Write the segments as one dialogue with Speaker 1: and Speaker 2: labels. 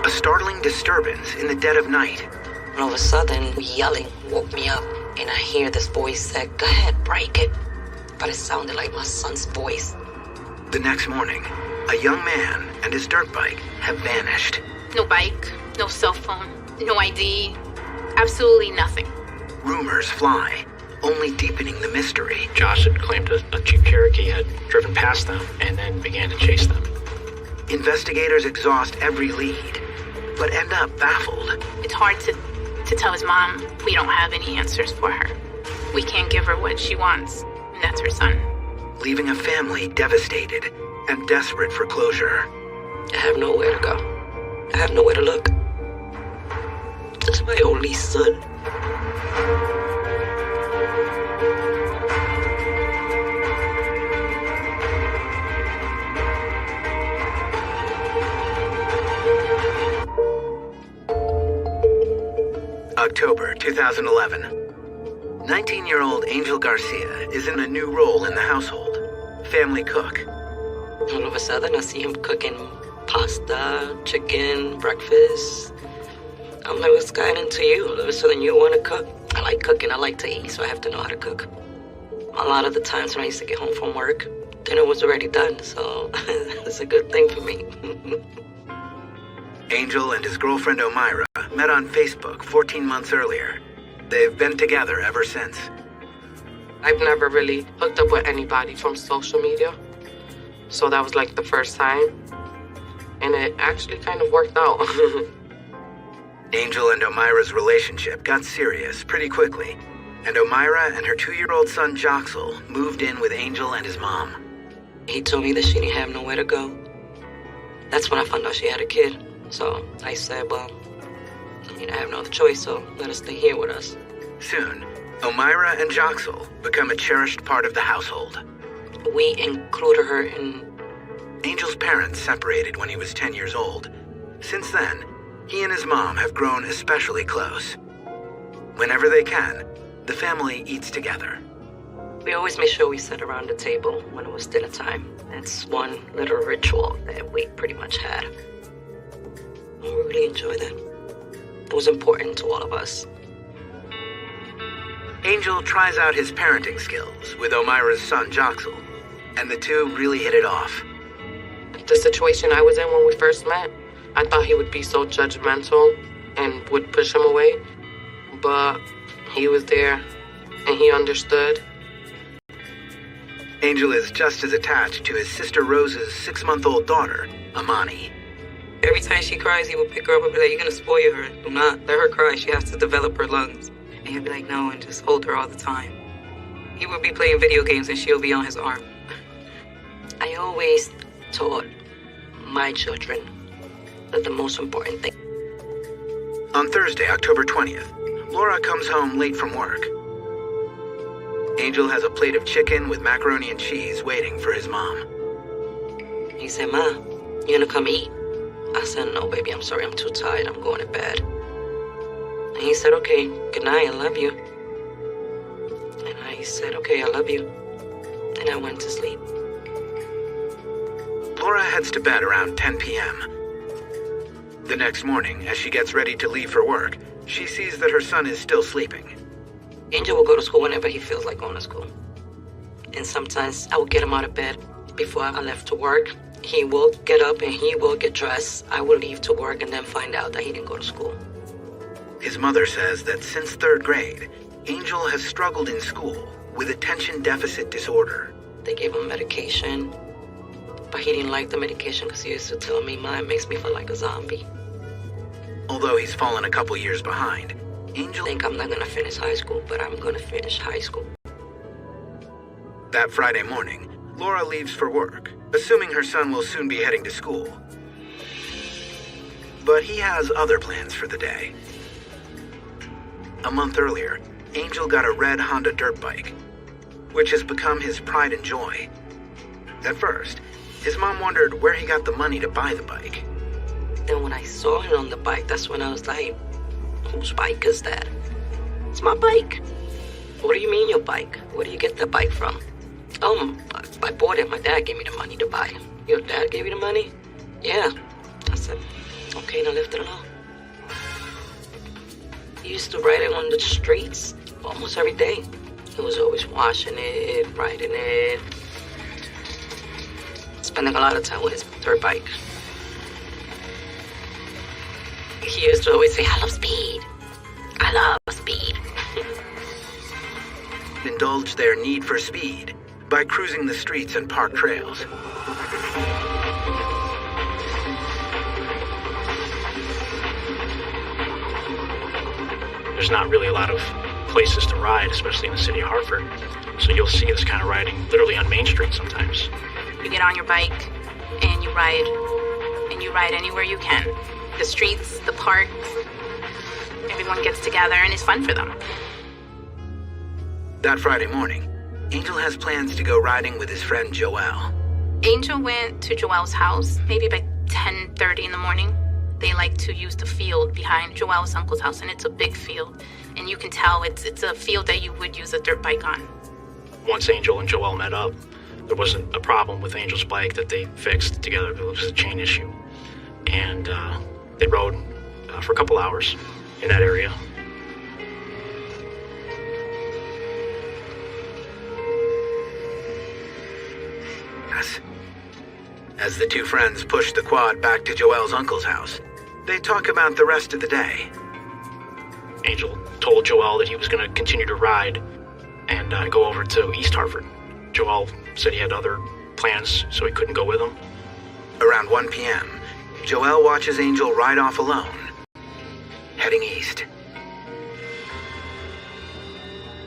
Speaker 1: A startling disturbance in the dead of night.
Speaker 2: And all of a sudden, yelling woke me up, and I hear this voice say, "Go ahead, break it." But it sounded like my son's voice.
Speaker 1: The next morning, a young man and his dirt bike have vanished.
Speaker 3: No bike, no cell phone, no ID, absolutely nothing.
Speaker 1: Rumors fly, only deepening the mystery.
Speaker 4: Josh had claimed a Jeep Cherokee had driven past them and then began to chase them.
Speaker 1: Investigators exhaust every lead, but end up baffled.
Speaker 3: It's hard to tell his mom we don't have any answers for her. We can't give her what she wants, and that's her son.
Speaker 1: Leaving a family devastated and desperate for closure.
Speaker 2: I have nowhere to go. I have nowhere to look. That's my only son.
Speaker 1: October 2011. 19-year-old Angel Garcia is in a new role in the household. Family cook.
Speaker 2: All of a sudden, I see him cooking pasta, chicken, breakfast. I'm like, what's got into you? All of a sudden, you want to cook? I like cooking. I like to eat, so I have to know how to cook. A lot of the times when I used to get home from work, dinner was already done, so it's a good thing for me.
Speaker 1: Angel and his girlfriend Omira met on Facebook 14 months earlier. They've been together ever since.
Speaker 5: I've never really hooked up with anybody from social media. So that was like the first time. And it actually kind of worked out.
Speaker 1: Angel and Omira's relationship got serious pretty quickly. And Omira and her 2-year-old son Joxel moved in with Angel and his mom.
Speaker 2: He told me that she didn't have nowhere to go. That's when I found out she had a kid. So I said, well, I have no other choice, so let her stay here with us.
Speaker 1: Soon, Omira and Joxel become a cherished part of the household.
Speaker 2: We included her in...
Speaker 1: Angel's parents separated when he was 10 years old. Since then, he and his mom have grown especially close. Whenever they can, the family eats together.
Speaker 2: We always made sure we sat around the table when it was dinner time. That's one little ritual that we pretty much had. We really enjoyed that. It was important to all of us.
Speaker 1: Angel tries out his parenting skills with Omira's son Joxel, and the two really hit it off.
Speaker 5: The situation I was in when we first met, I thought he would be so judgmental and would push him away. But he was there and he understood.
Speaker 1: Angel is just as attached to his sister Rose's 6-month-old daughter, Amani.
Speaker 2: Every time she cries, he would pick her up and be like, "You're gonna spoil her. Do not let her cry. She has to develop her lungs." And he'd be like, "No," and just hold her all the time. He would be playing video games and she'll be on his arm. I always taught my children that the most important thing.
Speaker 1: On Thursday, October 20th, Laura comes home late from work. Angel has a plate of chicken with macaroni and cheese waiting for his mom.
Speaker 2: He said, "Ma, you gonna come eat?" I said, "No, baby, I'm sorry, I'm too tired, I'm going to bed." And he said, "Okay, good night, I love you." And I said, "Okay, I love you." And I went to sleep.
Speaker 1: Laura heads to bed around 10 p.m. The next morning, as she gets ready to leave for work, she sees that her son is still sleeping.
Speaker 2: Angel will go to school whenever he feels like going to school. And sometimes I will get him out of bed before I left to work. He will get up and he will get dressed. I will leave to work and then find out that he didn't go to school.
Speaker 1: His mother says that since 3rd grade, Angel has struggled in school with attention deficit disorder.
Speaker 2: They gave him medication, but he didn't like the medication because he used to tell me, "Ma, it makes me feel like a zombie."
Speaker 1: Although he's fallen a couple years behind, Angel
Speaker 2: I think I'm not going to finish high school, but I'm going to finish high school.
Speaker 1: That Friday morning, Laura leaves for work, assuming her son will soon be heading to school. But he has other plans for the day. A month earlier, Angel got a red Honda dirt bike, which has become his pride and joy. At first, his mom wondered where he got the money to buy the bike.
Speaker 2: Then when I saw him on the bike, that's when I was like, "Whose bike is that?" "It's my bike." "What do you mean your bike? Where do you get the bike from?" I bought it. My dad gave me the money to buy it." "Your dad gave you the money?" "Yeah." I said, Okay, now left it alone. He used to ride it on the streets almost every day. He was always washing it, riding it, spending a lot of time with his dirt bike. He used to always say, I love speed. I love speed.
Speaker 1: Indulged their need for speed by cruising the streets and park trails.
Speaker 4: There's not really a lot of places to ride, especially in the city of Hartford. So you'll see this kind of riding literally on Main Street sometimes.
Speaker 3: You get on your bike and you ride anywhere you can. The streets, the parks, everyone gets together and it's fun for them.
Speaker 1: That Friday morning, Angel has plans to go riding with his friend Joelle.
Speaker 3: Angel went to Joelle's house maybe by 10:30 in the morning. They like to use the field behind Joelle's uncle's house, and it's a big field. And you can tell it's a field that you would use a dirt bike on.
Speaker 4: Once Angel and Joelle met up, there wasn't a problem with Angel's bike that they fixed together. It was a chain issue. And they rode for a couple hours in that area.
Speaker 1: As the two friends push the quad back to Joelle's uncle's house, they talk about the rest of the day.
Speaker 4: Angel told Joelle that he was going to continue to ride and go over to East Hartford. Joelle said he had other plans, so he couldn't go with them.
Speaker 1: Around 1 p.m., Joelle watches Angel ride off alone, heading east.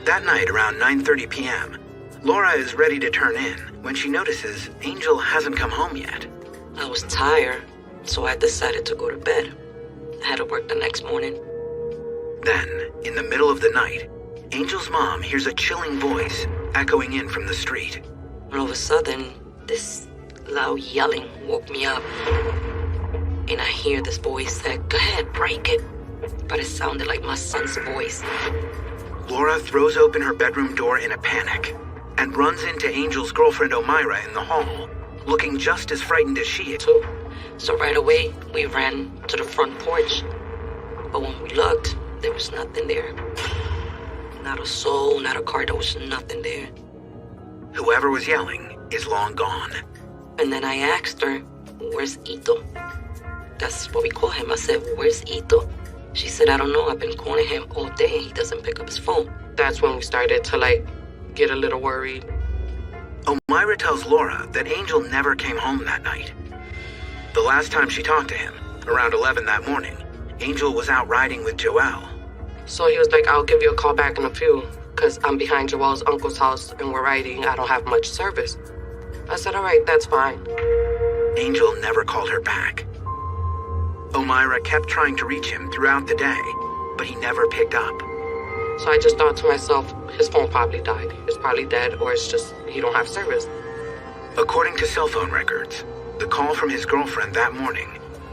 Speaker 1: That night, around 9:30 p.m., Laura is ready to turn in when she notices Angel hasn't come home yet.
Speaker 2: I was tired, so I decided to go to bed. I had to work the next morning.
Speaker 1: Then, in the middle of the night, Angel's mom hears a chilling voice echoing in from the street.
Speaker 2: All of a sudden, this loud yelling woke me up. And I hear this voice say, "Go ahead, break it." But it sounded like my son's voice.
Speaker 1: Laura throws open her bedroom door in a panic and runs into Angel's girlfriend Omira in the hall, looking just as frightened as she is.
Speaker 2: So right away, we ran to the front porch. But when we looked, there was nothing there. Not a soul, not a car, there was nothing there.
Speaker 1: Whoever was yelling is long gone.
Speaker 2: And then I asked her, "Where's Ito?" That's what we call him. I said, "Where's Ito?" She said, "I don't know. I've been calling him all day. He doesn't pick up his phone."
Speaker 5: That's when we started to get a little worried.
Speaker 1: Omira tells Laura that Angel never came home that night. The last time she talked to him, around 11 that morning, Angel was out riding with Joelle.
Speaker 5: So he was like, "I'll give you a call back in a few, because I'm behind Joelle's uncle's house and we're riding. I don't have much service." I said, "All right, that's fine."
Speaker 1: Angel never called her back. Omira kept trying to reach him throughout the day, but he never picked up.
Speaker 5: So I just thought to myself, his phone probably died. It's probably dead, or it's just he don't have service.
Speaker 1: According to cell phone records, the call from his girlfriend that morning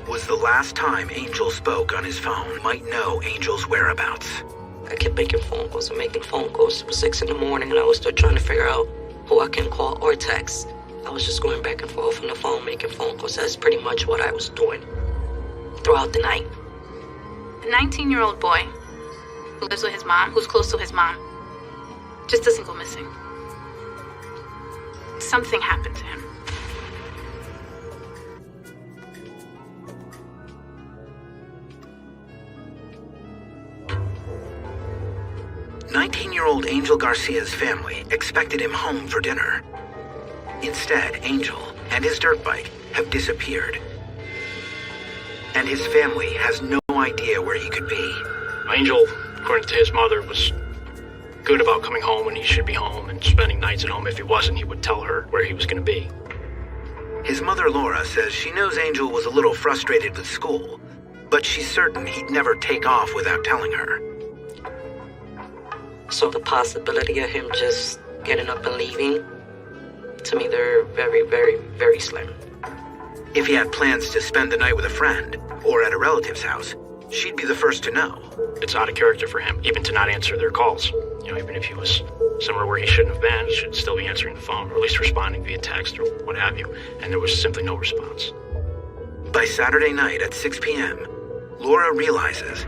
Speaker 1: was the last time Angel spoke on his phone. Might know Angel's whereabouts.
Speaker 2: I kept making phone calls and making phone calls. It was 6 in the morning, and I was still trying to figure out who I can call or text. I was just going back and forth on the phone, making phone calls. That's pretty much what I was doing throughout the night.
Speaker 3: A 19-year-old boy who lives with his mom, who's close to his mom, just doesn't go missing. Something happened to him.
Speaker 1: "19-year-old Angel Garcia's family expected him home for dinner. Instead, Angel and his dirt bike have disappeared. And his family has no idea where he could be.
Speaker 4: Angel, according to his mother, was good about coming home when he should be home and spending nights at home. If he wasn't, he would tell her where he was going to be.
Speaker 1: His mother, Laura, says she knows Angel was a little frustrated with school, but she's certain he'd never take off without telling her.
Speaker 2: So the possibility of him just getting up and leaving, to me, they're very, very, very slim.
Speaker 1: If he had plans to spend the night with a friend or at a relative's house, she'd be the first to know.
Speaker 4: It's out of character for him, even to not answer their calls. You know, even if he was somewhere where he shouldn't have been, he should still be answering the phone, or at least responding via text or what have you. And there was simply no response.
Speaker 1: By Saturday night at 6 p.m., Laura realizes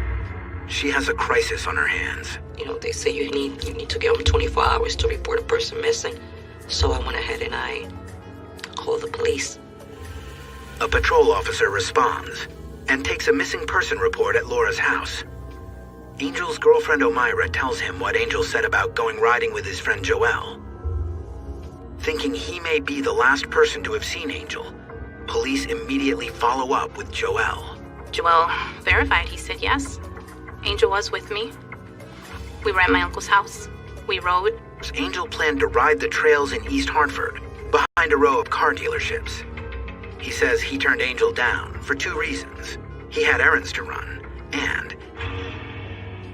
Speaker 1: she has a crisis on her hands.
Speaker 2: You know, they say you need to give them 24 hours to report a person missing. So I went ahead and I called the police.
Speaker 1: A patrol officer responds and takes a missing person report at Laura's house. Angel's girlfriend O'Meara tells him what Angel said about going riding with his friend Joelle. Thinking he may be the last person to have seen Angel, police immediately follow up with Joelle.
Speaker 3: Joelle verified. He said yes. Angel was with me. We were at my uncle's house. We rode.
Speaker 1: Angel planned to ride the trails in East Hartford, behind a row of car dealerships. He says he turned Angel down for 2 reasons. He had errands to run, and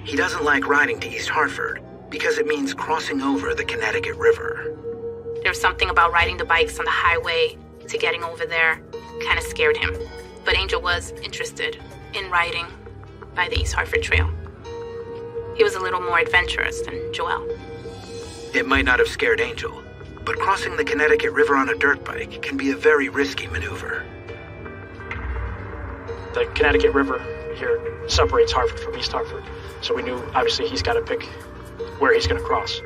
Speaker 1: he doesn't like riding to East Hartford because it means crossing over the Connecticut River.
Speaker 3: There was something about riding the bikes on the highway to getting over there kind of scared him. But Angel was interested in riding by the East Hartford Trail. He was a little more adventurous than Joelle.
Speaker 1: It might not have scared Angel, but crossing the Connecticut River on a dirt bike can be a very risky maneuver.
Speaker 4: The Connecticut River here separates Hartford from East Hartford, so we knew obviously he's got to pick where he's going to cross.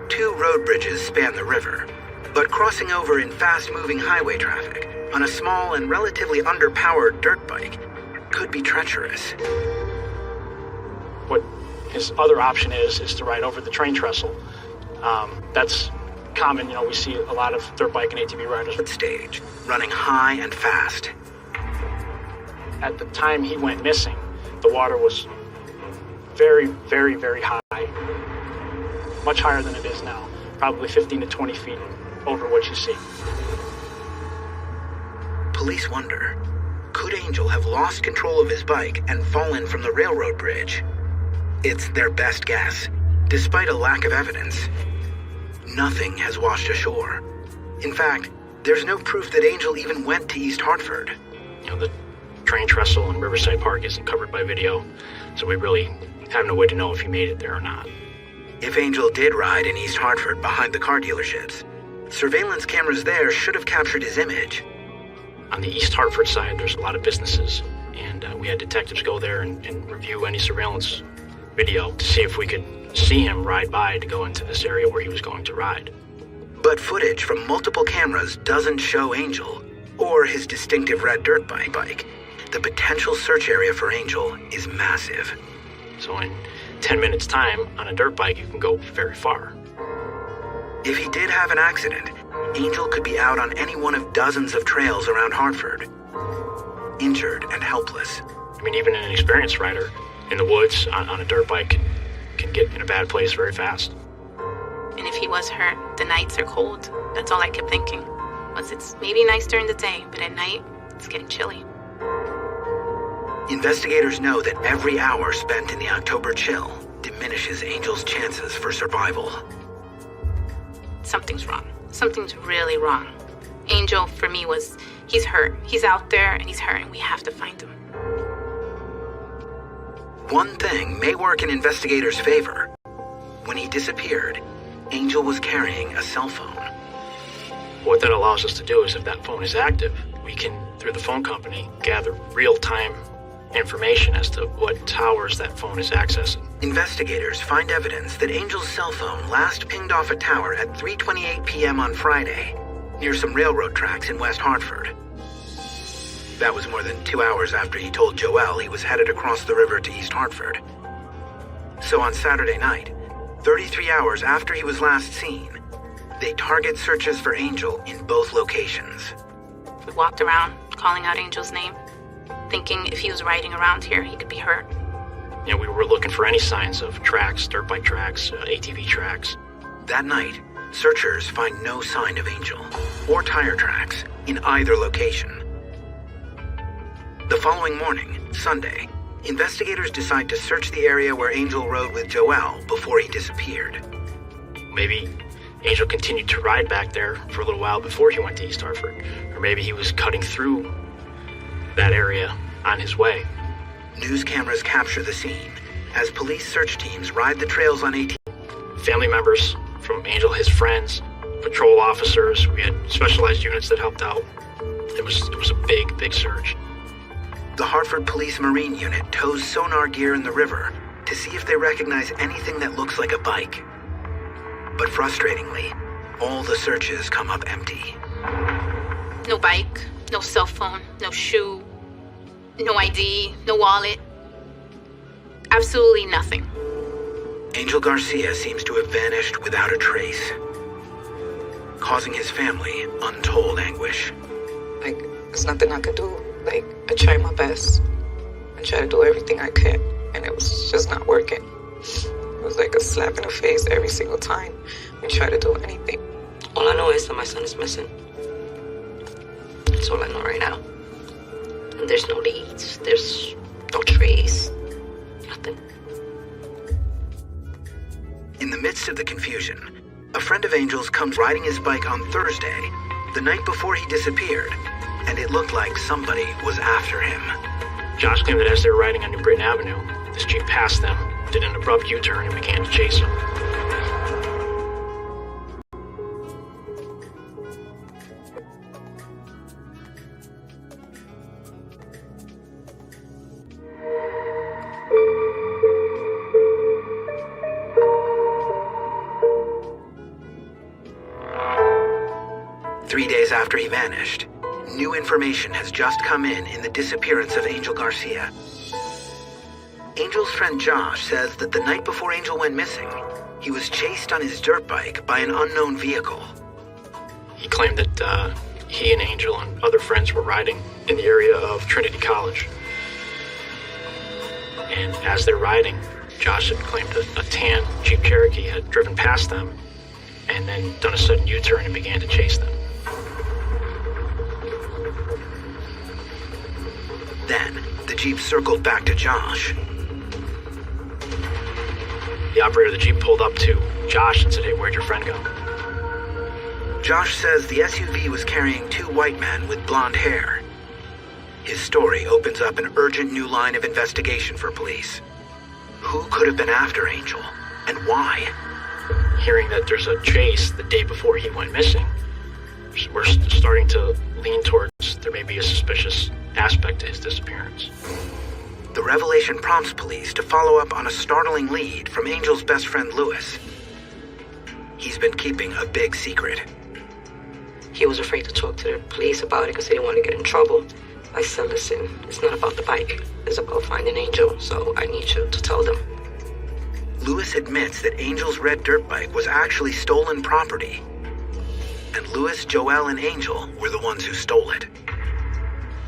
Speaker 1: 2 road bridges span the river, but crossing over in fast-moving highway traffic on a small and relatively underpowered dirt bike could be treacherous.
Speaker 4: What his other option is to ride over the train trestle. That's common, you know, we see a lot of dirt bike and ATV riders.
Speaker 1: Stage, running high and fast.
Speaker 4: At the time he went missing, the water was very, very, very high. Much higher than it is now. Probably 15 to 20 feet over what you see.
Speaker 1: Police wonder, could Angel have lost control of his bike and fallen from the railroad bridge? It's their best guess, despite a lack of evidence. Nothing has washed ashore. In fact, there's no proof that Angel even went to East Hartford.
Speaker 4: You know, the train trestle in Riverside Park isn't covered by video, so we really have no way to know if he made it there or not.
Speaker 1: If Angel did ride in East Hartford behind the car dealerships, surveillance cameras there should have captured his image.
Speaker 4: On the East Hartford side, there's a lot of businesses, and we had detectives go there and review any surveillance video to see if we could see him ride by to go into this area where he was going to ride.
Speaker 1: But footage from multiple cameras doesn't show Angel or his distinctive red dirt bike. The potential search area for Angel is massive.
Speaker 4: So in 10 minutes time on a dirt bike, you can go very far.
Speaker 1: If he did have an accident, Angel could be out on any one of dozens of trails around Hartford, injured and helpless.
Speaker 4: I mean, even an experienced rider in the woods on a dirt bike can get in a bad place very fast.
Speaker 3: And if he was hurt, the nights are cold. That's all I kept thinking. Was it's maybe nice during the day, but at night, it's getting chilly.
Speaker 1: Investigators know that every hour spent in the October chill diminishes Angel's chances for survival.
Speaker 3: Something's wrong. Something's really wrong. Angel, for me, he's hurt. He's out there and he's hurt, and we have to find him.
Speaker 1: One thing may work in investigators' favor. When he disappeared, Angel was carrying a cell phone.
Speaker 4: What that allows us to do is if that phone is active, we can, through the phone company, gather real-time information as to what towers that phone is accessing.
Speaker 1: Investigators find evidence that Angel's cell phone last pinged off a tower at 3:28 p.m. on Friday, near some railroad tracks in West Hartford. That was more than 2 hours after he told Joelle he was headed across the river to East Hartford. So on Saturday night, 33 hours after he was last seen, they target searches for Angel in both locations.
Speaker 3: We walked around, calling out Angel's name, thinking if he was riding around here, he could be hurt.
Speaker 4: You know, we were looking for any signs of tracks, dirt bike tracks, ATV tracks.
Speaker 1: That night, searchers find no sign of Angel or tire tracks in either location. The following morning, Sunday, investigators decide to search the area where Angel rode with Joelle before he disappeared.
Speaker 4: Maybe Angel continued to ride back there for a little while before he went to East Hartford. Or maybe he was cutting through that area on his way.
Speaker 1: News cameras capture the scene as police search teams ride the trails on ATV.
Speaker 4: Family members from Angel, his friends, patrol officers, we had specialized units that helped out. It was a big search.
Speaker 1: The Hartford Police Marine Unit tows sonar gear in the river to see if they recognize anything that looks like a bike. But frustratingly, all the searches come up empty.
Speaker 3: No bike, no cell phone, no shoe, no ID, no wallet. Absolutely nothing.
Speaker 1: Angel Garcia seems to have vanished without a trace, causing his family untold anguish.
Speaker 6: Like, there's nothing I could do. Like, I tried my best. I tried to do everything I could, and it was just not working. It was like a slap in the face every single time we try to do anything.
Speaker 2: All I know is that my son is missing. That's all I know right now. And there's no leads. There's no trace. Nothing.
Speaker 1: In the midst of the confusion, a friend of Angel's comes riding his bike on Thursday, the night before he disappeared, and it looked like somebody was after him.
Speaker 4: Josh claimed that as they were riding on New Britain Avenue, this Jeep passed them, did an abrupt U-turn, and began to chase them.
Speaker 1: Three days after he vanished, new information has just come in the disappearance of Angel Garcia. Angel's friend Josh says that the night before Angel went missing, he was chased on his dirt bike by an unknown vehicle.
Speaker 4: He claimed that he and Angel and other friends were riding in the area of Trinity College. And as they're riding, Josh had claimed a tan Jeep Cherokee had driven past them and then done a sudden U-turn and began to chase them.
Speaker 1: Then, the Jeep circled back to Josh.
Speaker 4: The operator of the Jeep pulled up to Josh and said, "Hey, where'd your friend go?"
Speaker 1: Josh says the SUV was carrying two white men with blonde hair. His story opens up an urgent new line of investigation for police. Who could have been after Angel, and why?
Speaker 4: Hearing that there's a chase the day before he went missing, we're starting to lean towards there may be a suspicious aspect to his disappearance.
Speaker 1: The revelation prompts police to follow up on a startling lead from Angel's best friend Lewis. He's been keeping a big secret.
Speaker 2: He was afraid to talk to the police about it because he didn't want to get in trouble. I said, listen, it's not about the bike. It's about finding Angel, so I need you to tell them.
Speaker 1: Lewis admits that Angel's red dirt bike was actually stolen property. And Lewis, Joel, and Angel were the ones who stole it.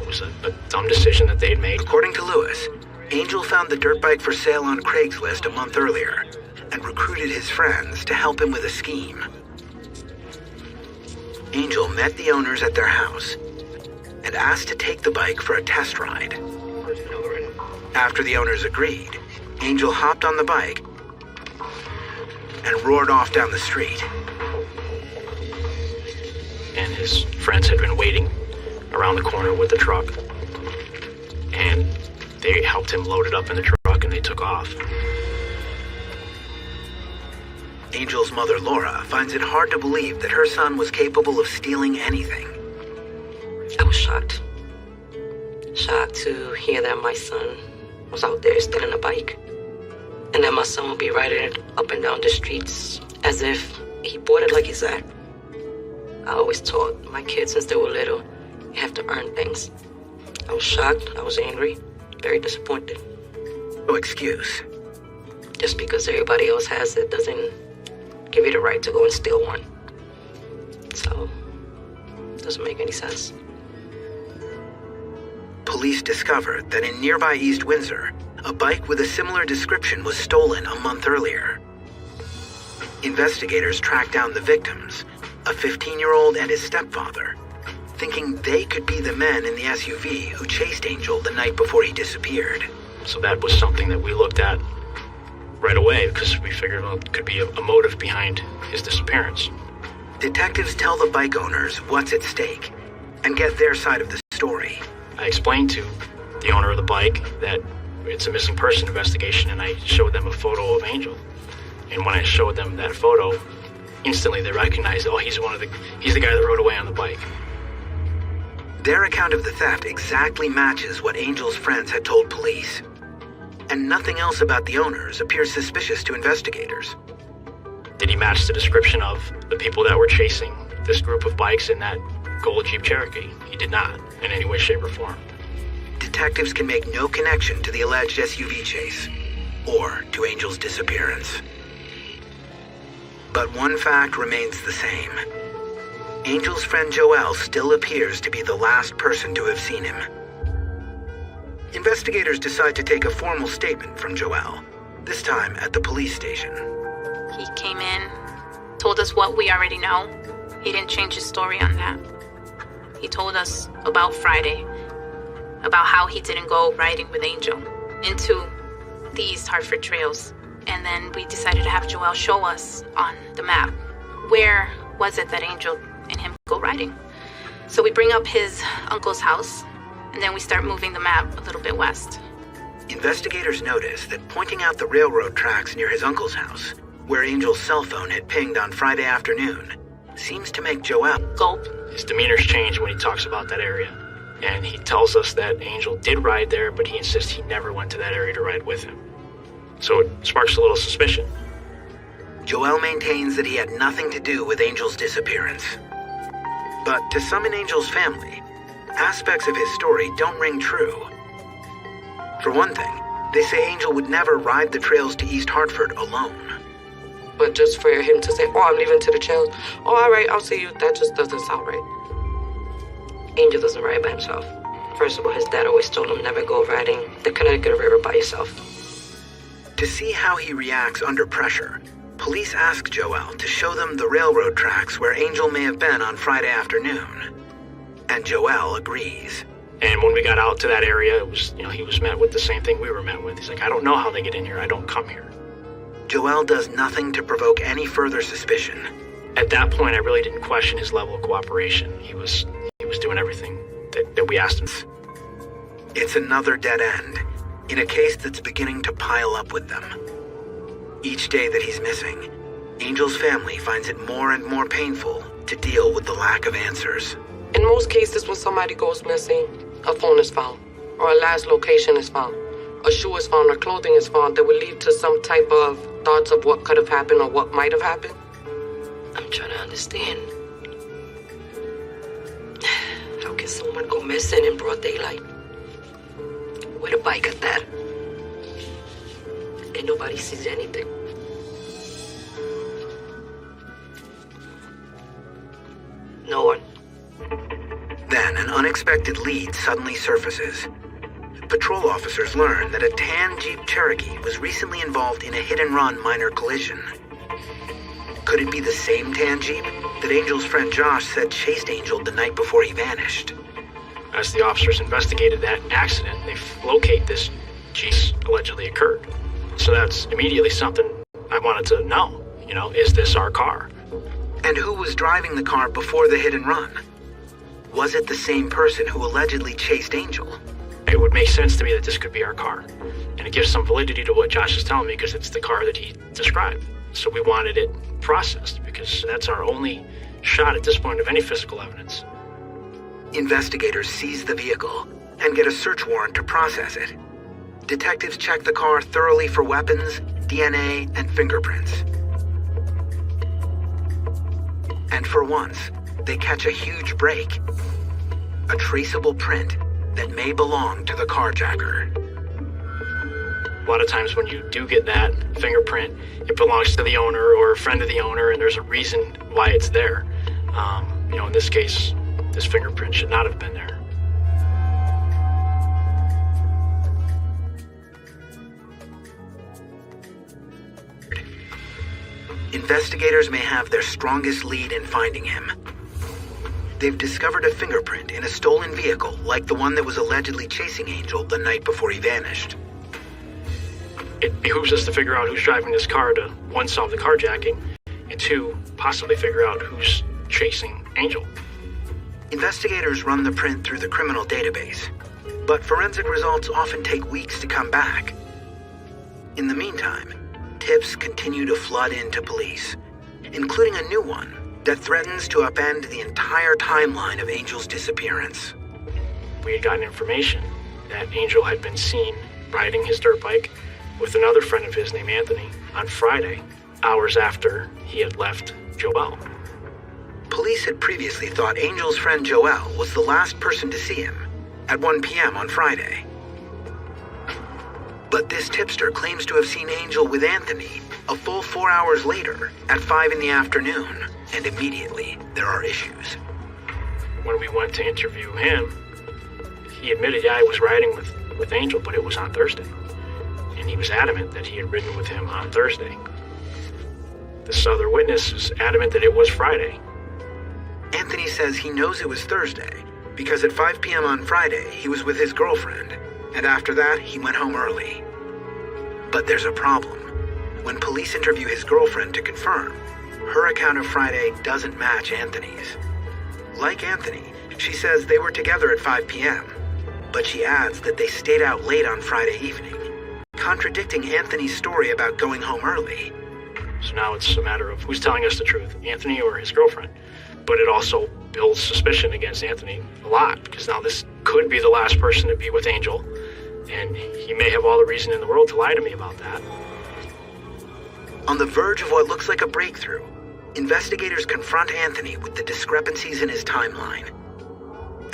Speaker 4: It was a dumb decision that they'd made.
Speaker 1: According to Lewis, Angel found the dirt bike for sale on Craigslist a month earlier and recruited his friends to help him with a scheme. Angel met the owners at their house and asked to take the bike for a test ride. After the owners agreed, Angel hopped on the bike and roared off down the street.
Speaker 4: And his friends had been waiting around the corner with the truck, and they helped him load it up in the truck, and they took off.
Speaker 1: Angel's mother, Laura, finds it hard to believe that her son was capable of stealing anything.
Speaker 2: I was shocked. Shocked to hear that my son was out there stealing a bike, and that my son would be riding it up and down the streets as if he bought it like he said. I always taught my kids since they were little, you have to earn things. I was shocked, I was angry, very disappointed.
Speaker 1: No excuse.
Speaker 2: Just because everybody else has it doesn't give you the right to go and steal one. So, it doesn't make any sense.
Speaker 1: Police discovered that in nearby East Windsor, a bike with a similar description was stolen a month earlier. Investigators tracked down the victims, a 15-year-old and his stepfather, thinking they could be the men in the SUV who chased Angel the night before he disappeared.
Speaker 4: So that was something that we looked at right away because we figured, well, it could be a motive behind his disappearance.
Speaker 1: Detectives tell the bike owners what's at stake and get their side of the story.
Speaker 4: I explained to the owner of the bike that it's a missing person investigation, and I showed them a photo of Angel. And when I showed them that photo, instantly they recognized, oh, he's the guy that rode away on the bike.
Speaker 1: Their account of the theft exactly matches what Angel's friends had told police. And nothing else about the owners appears suspicious to investigators.
Speaker 4: Did he match the description of the people that were chasing this group of bikes in that gold Jeep Cherokee? He did not, in any way, shape, or form.
Speaker 1: Detectives can make no connection to the alleged SUV chase, or to Angel's disappearance. But one fact remains the same. Angel's friend Joel still appears to be the last person to have seen him. Investigators decide to take a formal statement from Joel, this time at the police station.
Speaker 3: He came in, told us what we already know. He didn't change his story on that. He told us about Friday, about how he didn't go riding with Angel into the East Hartford trails. And then we decided to have Joel show us on the map where was it that Angel and him go riding. So we bring up his uncle's house, and then we start moving the map a little bit west.
Speaker 1: Investigators notice that pointing out the railroad tracks near his uncle's house, where Angel's cell phone had pinged on Friday afternoon, seems to make Joel
Speaker 3: Gulp.
Speaker 4: His demeanor's changed when he talks about that area. And he tells us that Angel did ride there, but he insists he never went to that area to ride with him. So it sparks a little suspicion.
Speaker 1: Joel maintains that he had nothing to do with Angel's disappearance. But to some in Angel's family, aspects of his story don't ring true. For one thing, they say Angel would never ride the trails to East Hartford alone.
Speaker 5: But just for him to say, oh, I'm leaving to the trails. Oh, all right, I'll see you. That just doesn't sound right.
Speaker 2: Angel doesn't ride by himself. First of all, his dad always told him never go riding the Connecticut River by yourself.
Speaker 1: To see how he reacts under pressure, police ask Joel to show them the railroad tracks where Angel may have been on Friday afternoon. And Joel agrees.
Speaker 4: And when we got out to that area, it was, he was met with the same thing we were met with. He's like, I don't know how they get in here. I don't come here.
Speaker 1: Joel does nothing to provoke any further suspicion.
Speaker 4: At that point, I really didn't question his level of cooperation. He was doing everything that we asked him.
Speaker 1: It's another dead end, in a case that's beginning to pile up with them. Each day that he's missing, Angel's family finds it more and more painful to deal with the lack of answers.
Speaker 5: In most cases, when somebody goes missing, a phone is found, or a last location is found, a shoe is found, or clothing is found that would lead to some type of thoughts of what could have happened or what might have happened.
Speaker 2: I'm trying to understand. How can someone go missing in broad daylight? With a bike at that? And nobody sees anything. No one.
Speaker 1: Then an unexpected lead suddenly surfaces. Patrol officers learn that a tan Jeep Cherokee was recently involved in a hit-and-run minor collision. Could it be the same tan Jeep that Angel's friend Josh said chased Angel the night before he vanished?
Speaker 4: As the officers investigated that accident, they locate this Jeep allegedly occurred. So that's immediately something I wanted to know. Is this our car?
Speaker 1: And who was driving the car before the hit-and-run? Was it the same person who allegedly chased Angel?
Speaker 4: It would make sense to me that this could be our car. And it gives some validity to what Josh is telling me because it's the car that he described. So we wanted it processed because that's our only shot at this point of any physical evidence.
Speaker 1: Investigators seize the vehicle and get a search warrant to process it. Detectives check the car thoroughly for weapons, DNA, and fingerprints. And for once, they catch a huge break. A traceable print that may belong to the carjacker.
Speaker 4: A lot of times when you do get that fingerprint, it belongs to the owner or a friend of the owner, and there's a reason why it's there. In this case, this fingerprint should not have been there.
Speaker 1: Investigators may have their strongest lead in finding him. They've discovered a fingerprint in a stolen vehicle like the one that was allegedly chasing Angel the night before he vanished.
Speaker 4: It behooves us to figure out who's driving this car to, one, solve the carjacking, and two, possibly figure out who's chasing Angel.
Speaker 1: Investigators run the print through the criminal database, but forensic results often take weeks to come back. In the meantime, tips continue to flood into police, including a new one that threatens to upend the entire timeline of Angel's disappearance.
Speaker 4: we had gotten information that Angel had been seen riding his dirt bike with another friend of his named Anthony on Friday, hours after he had left Joel.
Speaker 1: Police had previously thought Angel's friend Joel was the last person to see him at 1 p.m. on Friday. But this tipster claims to have seen Angel with Anthony a full 4 hours later at 5 in the afternoon, and immediately there are issues.
Speaker 4: When we went to interview him, he admitted, yeah, I was riding with Angel, but it was on Thursday. And he was adamant that he had ridden with him on Thursday. This other witness is adamant that it was Friday.
Speaker 1: Anthony says he knows it was Thursday because at 5 p.m. on Friday, he was with his girlfriend, and after that, he went home early. But there's a problem. When police interview his girlfriend to confirm, her account of Friday doesn't match Anthony's. Like Anthony, she says they were together at 5 p.m., but she adds that they stayed out late on Friday evening, contradicting Anthony's story about going home early.
Speaker 4: So now it's a matter of who's telling us the truth, Anthony or his girlfriend. But it also builds suspicion against Anthony a lot, because now this could be the last person to be with Angel, and he may have all the reason in the world to lie to me about that.
Speaker 1: On the verge of what looks like a breakthrough, investigators confront Anthony with the discrepancies in his timeline.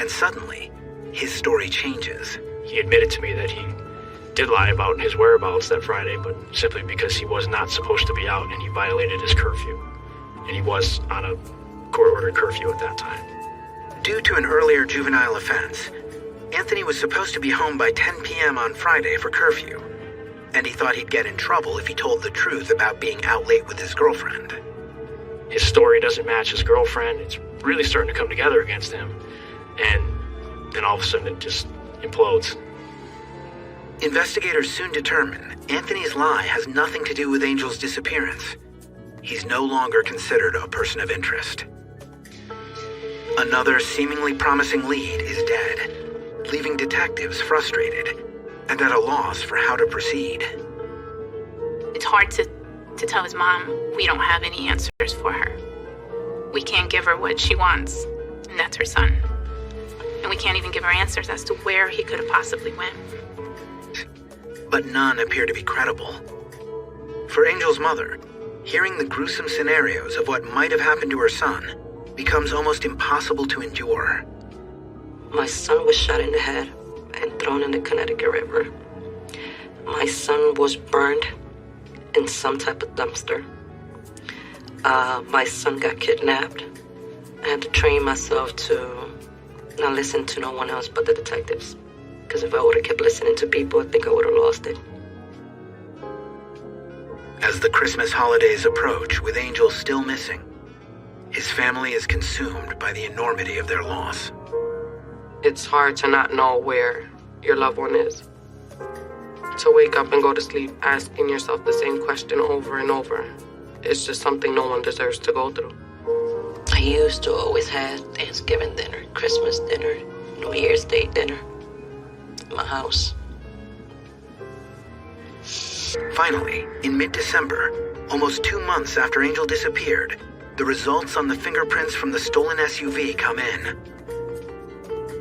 Speaker 1: And suddenly, his story changes.
Speaker 4: He admitted to me that he did lie about his whereabouts that Friday, but simply because he was not supposed to be out and he violated his curfew. And he was on a court-ordered curfew at that time.
Speaker 1: Due to an earlier juvenile offense, Anthony was supposed to be home by 10 p.m. on Friday for curfew, and he thought he'd get in trouble if he told the truth about being out late with his girlfriend.
Speaker 4: His story doesn't match his girlfriend. It's really starting to come together against him, and then all of a sudden it just implodes.
Speaker 1: Investigators soon determine Anthony's lie has nothing to do with Angel's disappearance. He's no longer considered a person of interest. Another seemingly promising lead is dead, leaving detectives frustrated and at a loss for how to proceed.
Speaker 3: It's hard to tell his mom we don't have any answers for her. We can't give her what she wants, and that's her son. And we can't even give her answers as to where he could have possibly went.
Speaker 1: But none appear to be credible. For Angel's mother, hearing the gruesome scenarios of what might have happened to her son becomes almost impossible to endure.
Speaker 2: My son was shot in the head and thrown in the Connecticut River. My son was burned in some type of dumpster. My son got kidnapped. I had to train myself to not listen to no one else but the detectives. Because if I would have kept listening to people, I think I would have lost it.
Speaker 1: As the Christmas holidays approach with Angel still missing, his family is consumed by the enormity of their loss.
Speaker 5: It's hard to not know where your loved one is. To wake up and go to sleep asking yourself the same question over and over. It's just something no one deserves to go through.
Speaker 2: I used to always have Thanksgiving dinner, Christmas dinner, New Year's Day dinner at my house.
Speaker 1: Finally, in mid-December, almost 2 months after Angel disappeared, the results on the fingerprints from the stolen SUV come in.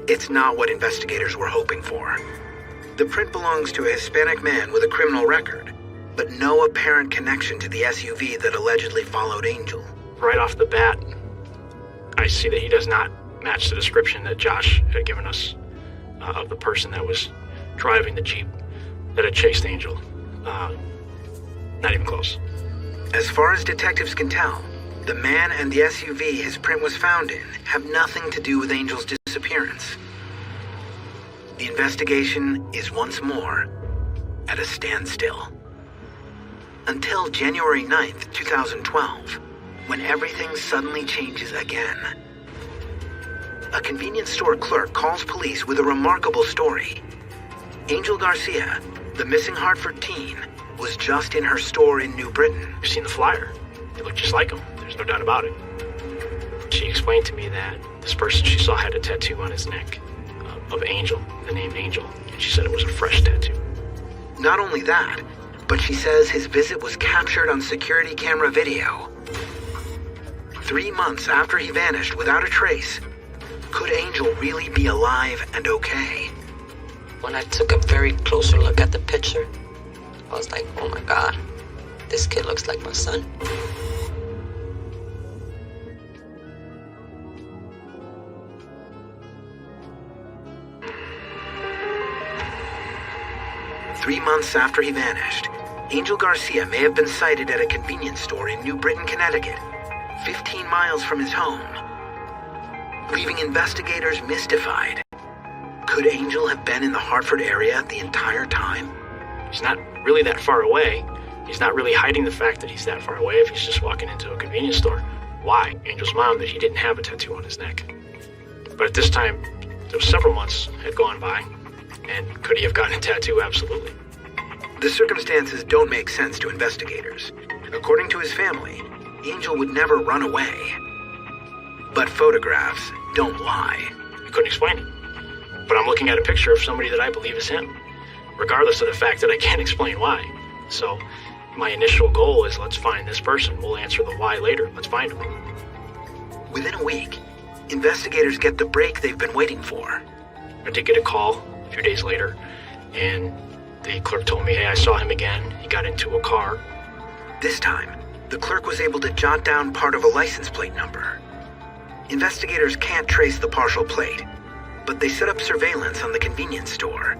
Speaker 1: It's not what investigators were hoping for. The print belongs to a Hispanic man with a criminal record, but no apparent connection to the SUV that allegedly followed Angel.
Speaker 4: Right off the bat, I see that he does not match the description that Josh had given us of the person that was driving the Jeep that had chased Angel. Not even close.
Speaker 1: As far as detectives can tell, the man and the SUV his print was found in have nothing to do with Angel's disappearance. The investigation is once more at a standstill. Until January 9th, 2012, when everything suddenly changes again. A convenience store clerk calls police with a remarkable story. Angel Garcia, the missing Hartford teen, was just in her store in New Britain.
Speaker 4: You've seen the flyer. They look just like him. There's no doubt about it. She explained to me that this person she saw had a tattoo on his neck of Angel, the name Angel. And she said it was a fresh tattoo.
Speaker 1: Not only that, but she says his visit was captured on security camera video. 3 months after he vanished without a trace, Could Angel really be alive and okay?
Speaker 2: When I took a very closer look at the picture, I was like, oh my God, this kid looks like my son.
Speaker 1: Three months after he vanished, Angel Garcia may have been sighted at a convenience store in New Britain, Connecticut, 15 miles from his home, leaving investigators mystified. Could Angel have been in the Hartford area the entire time?
Speaker 4: He's not really that far away. He's not really hiding the fact that he's that far away if he's just walking into a convenience store. Why? Angel's mom that he didn't have a tattoo on his neck. But at this time, there was several months had gone by, and could he have gotten a tattoo? Absolutely.
Speaker 1: The circumstances don't make sense to investigators. According to his family, Angel would never run away. But photographs don't lie.
Speaker 4: I couldn't explain it. But I'm looking at a picture of somebody that I believe is him, regardless of the fact that I can't explain why. So my initial goal is, let's find this person. We'll answer the why later. Let's find him.
Speaker 1: Within a week, investigators get the break they've been waiting for.
Speaker 4: I did get a call a few days later, and the clerk told me, hey, I saw him again. He got into a car.
Speaker 1: This time, the clerk was able to jot down part of a license plate number. Investigators can't trace the partial plate, but they set up surveillance on the convenience store.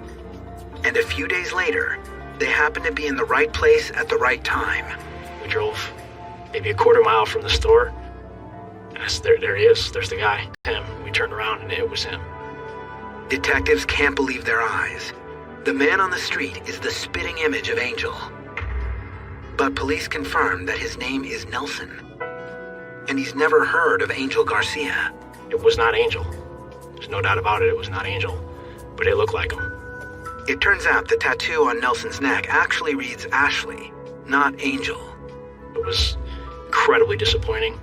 Speaker 1: And a few days later, they happened to be in the right place at the right time.
Speaker 4: We drove maybe a quarter mile from the store, and there he is. There's the guy. Him. We turned around, and it was him.
Speaker 1: Detectives can't believe their eyes. The man on the street is the spitting image of Angel. But police confirm that his name is Nelson, and he's never heard of Angel Garcia.
Speaker 4: It was not Angel. There's no doubt about it. It was not Angel, but it looked like him.
Speaker 1: It turns out the tattoo on Nelson's neck actually reads Ashley, not Angel.
Speaker 4: It was incredibly disappointing,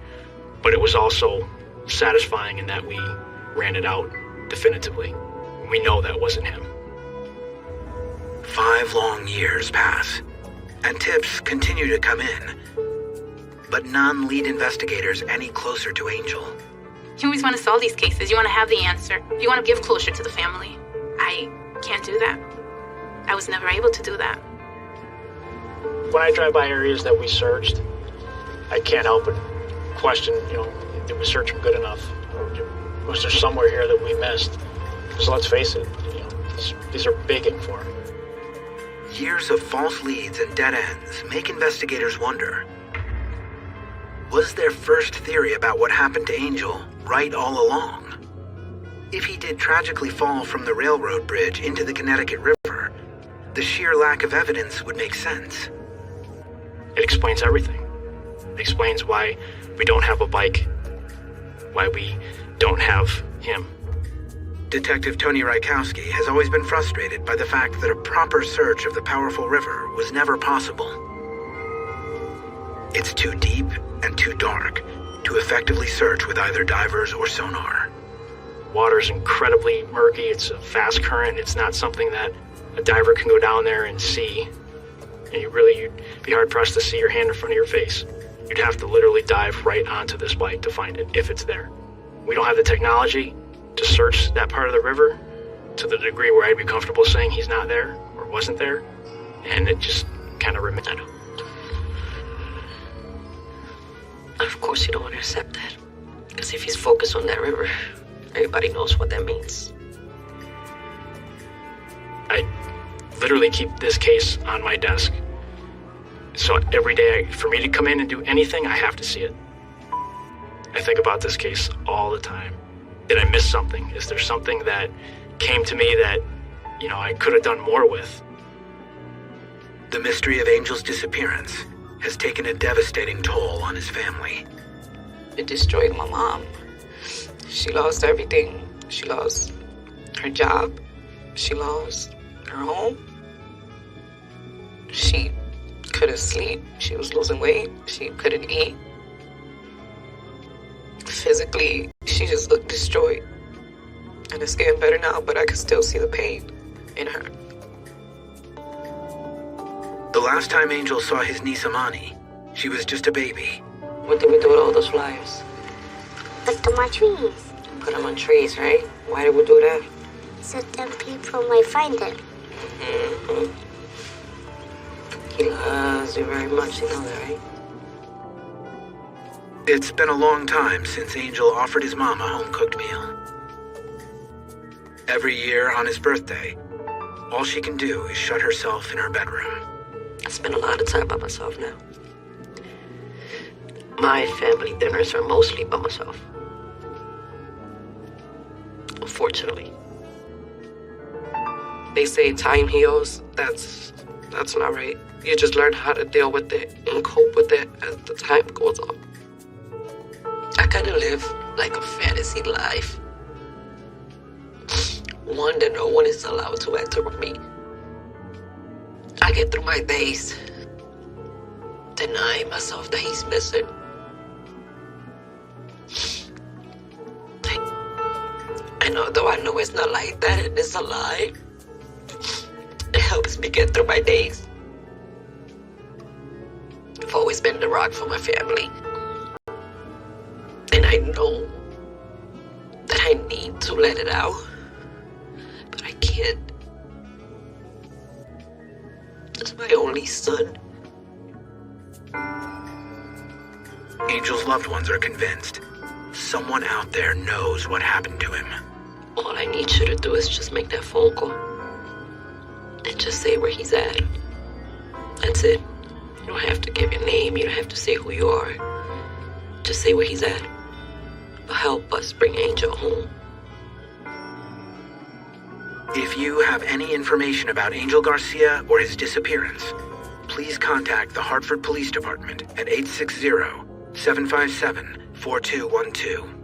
Speaker 4: but it was also satisfying in that we ran it out definitively. We know that wasn't him.
Speaker 1: 5 long years pass, and tips continue to come in, but none lead investigators any closer to Angel.
Speaker 3: You always want to solve these cases. You want to have the answer. You want to give closure to the family. I can't do that. I was never able to do that.
Speaker 4: When I drive by areas that we searched, I can't help but question, did we search them good enough? Or was there somewhere here that we missed? Because let's face it, these are big for him.
Speaker 1: Years of false leads and dead ends make investigators wonder. Was their first theory about what happened to Angel right all along? If he did tragically fall from the railroad bridge into the Connecticut River, the sheer lack of evidence would make sense.
Speaker 4: It explains everything. It explains why we don't have a bike, why we don't have him.
Speaker 1: Detective Tony Rykowski has always been frustrated by the fact that a proper search of the powerful river was never possible. It's too deep and too dark to effectively search with either divers or sonar.
Speaker 4: Water's incredibly murky. It's a fast current. It's not something that a diver can go down there and see. And you'd be hard-pressed to see your hand in front of your face. You'd have to literally dive right onto this bike to find it, if it's there. We don't have the technology to search that part of the river to the degree where I'd be comfortable saying he's not there or wasn't there. And it just kind of remains.
Speaker 2: Of course you don't want to accept that. Because if he's focused on that river, everybody knows what that means.
Speaker 4: I literally keep this case on my desk. So every day, for me to come in and do anything, I have to see it. I think about this case all the time. Did I miss something? Is there something that came to me that, I could have done more with?
Speaker 1: The mystery of Angel's disappearance has taken a devastating toll on his family.
Speaker 6: It destroyed my mom. She lost everything. She lost her job. She lost her home. She couldn't sleep. She was losing weight. She couldn't eat. Physically, she just looked destroyed. And it's getting better now, but I can still see the pain in her.
Speaker 1: The last time Angel saw his niece Amani, she was just a baby.
Speaker 2: What did we do with all those flyers?
Speaker 7: Let's do more trees.
Speaker 2: put them on trees, right? Why did we do that?
Speaker 7: So then people might find it.
Speaker 2: Mm-hmm. He loves you very much, you know that, right?
Speaker 1: It's been a long time since Angel offered his mom a home-cooked meal. Every year on his birthday, all she can do is shut herself in her bedroom.
Speaker 2: I spend a lot of time by myself now. My family dinners are mostly by myself. Unfortunately.
Speaker 5: They say time heals. That's not right. You just learn how to deal with it and cope with it as the time goes on.
Speaker 2: I kind of live like a fantasy life. One that no one is allowed to enter with me. I get through my days denying myself that he's missing. And although I know it's not like that and it's a lie, it helps me get through my days. I've always been the rock for my family. And I know that I need to let it out, but I can't. It's my only son.
Speaker 1: Angel's loved ones are convinced someone out there knows what happened to him.
Speaker 2: All I need you to do is just make that phone call. And just say where he's at. That's it. You don't have to give your name. You don't have to say who you are. Just say where he's at. But help us bring Angel home.
Speaker 1: If you have any information about Angel Garcia or his disappearance, please contact the Hartford Police Department at 860-757-4212.